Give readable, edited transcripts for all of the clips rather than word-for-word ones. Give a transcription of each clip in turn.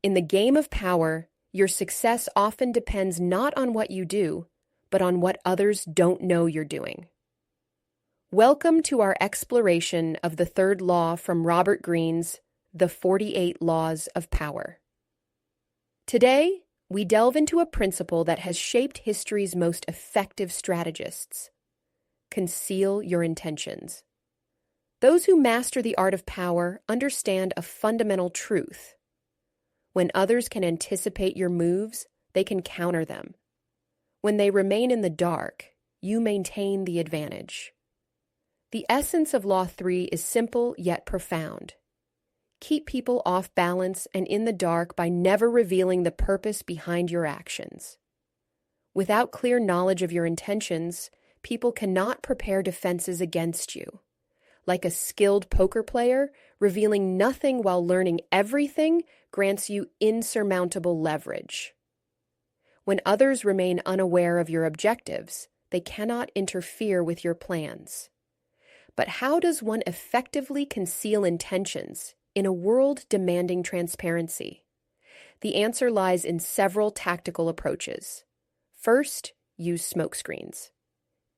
In the game of power, your success often depends not on what you do, but on what others don't know you're doing. Welcome to our exploration of the third law from Robert Greene's The 48 Laws of Power. Today, we delve into a principle that has shaped history's most effective strategists. Conceal your intentions. Those who master the art of power understand a fundamental truth. When others can anticipate your moves, they can counter them. When they remain in the dark, you maintain the advantage. The essence of Law 3 is simple yet profound. Keep people off balance and in the dark by never revealing the purpose behind your actions. Without clear knowledge of your intentions, people cannot prepare defenses against you. Like a skilled poker player, revealing nothing while learning everything grants you insurmountable leverage. When others remain unaware of your objectives, they cannot interfere with your plans. But how does one effectively conceal intentions in a world demanding transparency? The answer lies in several tactical approaches. First, use smokescreens.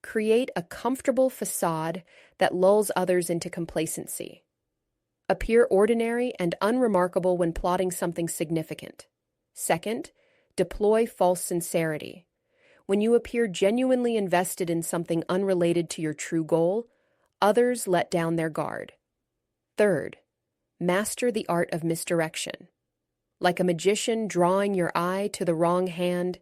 Create a comfortable facade that lulls others into complacency. Appear ordinary and unremarkable when plotting something significant. Second, deploy false sincerity. When you appear genuinely invested in something unrelated to your true goal, others let down their guard. Third, master the art of misdirection. Like a magician drawing your eye to the wrong hand,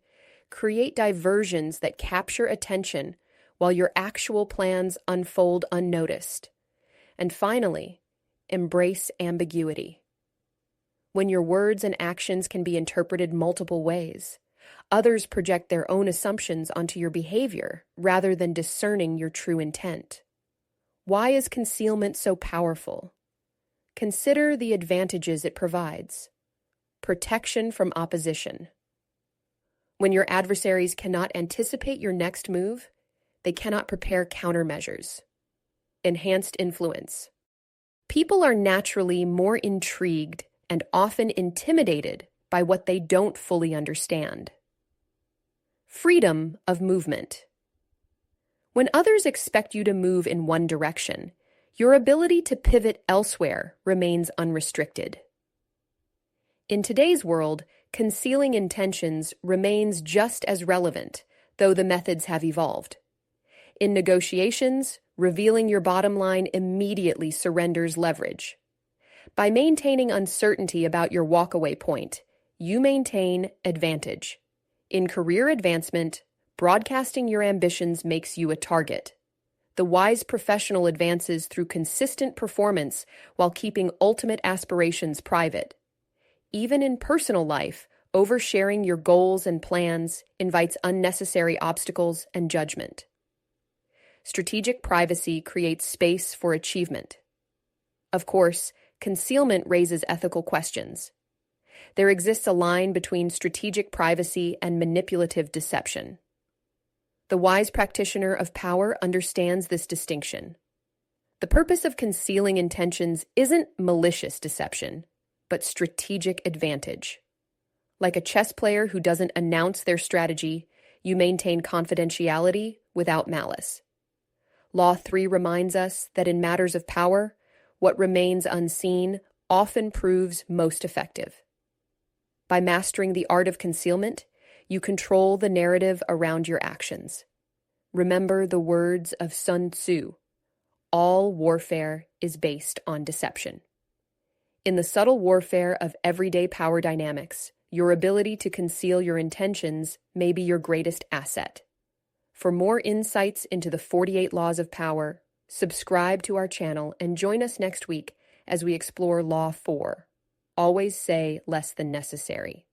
create diversions that capture attention while your actual plans unfold unnoticed. And finally, embrace ambiguity. When your words and actions can be interpreted multiple ways, others project their own assumptions onto your behavior rather than discerning your true intent. Why is concealment so powerful? Consider the advantages it provides. Protection from opposition. When your adversaries cannot anticipate your next move, they cannot prepare countermeasures. Enhanced influence. People are naturally more intrigued and often intimidated by what they don't fully understand. Freedom of movement. When others expect you to move in one direction, your ability to pivot elsewhere remains unrestricted. In today's world, concealing intentions remains just as relevant, though the methods have evolved. In negotiations, revealing your bottom line immediately surrenders leverage. By maintaining uncertainty about your walkaway point, you maintain advantage. In career advancement, broadcasting your ambitions makes you a target. The wise professional advances through consistent performance while keeping ultimate aspirations private. Even in personal life, oversharing your goals and plans invites unnecessary obstacles and judgment. Strategic privacy creates space for achievement. Of course, concealment raises ethical questions. There exists a line between strategic privacy and manipulative deception. The wise practitioner of power understands this distinction. The purpose of concealing intentions isn't malicious deception, but strategic advantage. Like a chess player who doesn't announce their strategy, you maintain confidentiality without malice. Law 3 reminds us that in matters of power, what remains unseen often proves most effective. By mastering the art of concealment, you control the narrative around your actions. Remember the words of Sun Tzu: all warfare is based on deception. In the subtle warfare of everyday power dynamics, your ability to conceal your intentions may be your greatest asset. For more insights into the 48 Laws of Power, subscribe to our channel and join us next week as we explore Law 4. Always say less than necessary.